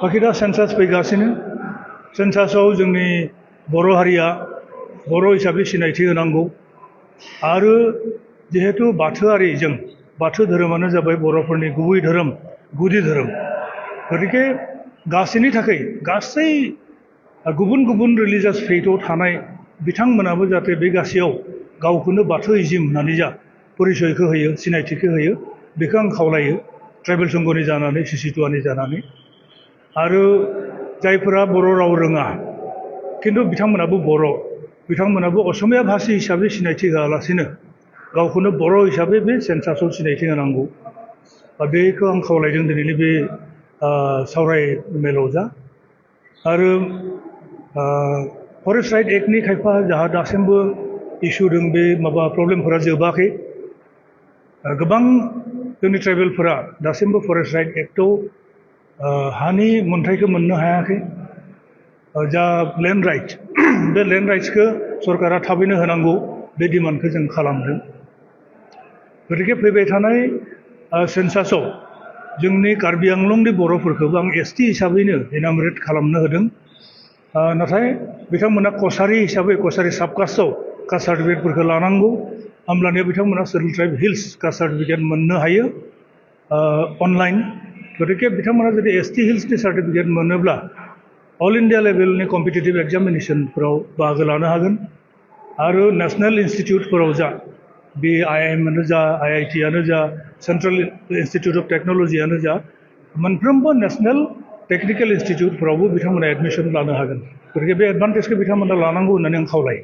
बाखि दा सेन्सास फैगासिनो सेन्सासाव जोंनि बर' हारिया बर' हिसाबै सिनायथि होनांगौ आरो जिहेतु बाथौआरि जों बाथौ धोरोमानो जाबाय बर'फोरनि गुबै धोरोम गुदि धोरोम गतिके गासैनि थाखाय गासै गुबुन गुबुन रिलिजियास फेथआव थानाय बिथांमोनाबो जाहाथे बे गासैयाव गावखौनो बाथौइजिम होननानै जा परिचयखौ होयो सिनायथिखौ होयो बेखौ आं खावलायो ट्राइबेल संघनि जानानै सिसिटुवानि जानानै आरो जायफोरा बर' राव रोङा खिन्थु बिथांमोनाबो असमिया भाषी हिसाबै सिनायथि होआलासिनो गावखौनो बर' हिसाबै बे सेन्सासाव सिनायथि होनांगौ बेखौ आं खावलायदों दिनैनि बे सावराय मेलाव जा आरो फरेस्ट राइट एक्टनि खायफा जाहा दासिमबो इसु दं बे माबा प्रब्लेमफोरा जोबाखै गोबां जोंनि ट्राइबेलफोरा दासिमबो फरेस्ट राइट एक्टआव हानि मोन्थाइखौ मोननो हायाखै जा लेन्ड राइट बे लेन्ड राइट्सखौ सरकारा थाबैनो होनांगौ बे डिमान्डखौ जों खालामदों गतिके फैबाय थानाय सेन्सासाव जोंनि कार्बि आंलंनि बर'फोरखौबो आं एसटि हिसाबैनो इनामरेट खालामनो होदों नाथाय बिथांमोना कसारि हिसाबै कसारि साबकास्टआव कास्ट सार्टिफिकेटफोरखौ लानांगौ होमब्लानिया बिथांमोना scheduled tribe hills caste certificate मोननो हायो अनलाइन गतिके बिथांमोना जुदि एसटि हिल्सनि सार्टिफिकेट मोनोब्ला अल इन्डिया लेभेलनि कम्पिटिटिभ एग्जामिनेसनफोराव बाहागो लानो हागोन आरो नेशनेल इन्स्टिटिउटफोराव जा बे आइआइएमआनो जा आइआइटिआनो जा सेन्ट्रेल इन्स्टिटिउट अफ टेक्न'लजियानो जा मोनफ्रोमबो नेशनेल टेक्निकेल इन्स्टिटिउटफोरावबो बिथांमोना एडमिसन लानो हागोन गतिके बे एडभान्टेजखौ बिथांमोना लानांगौ होननानै आं खावलायो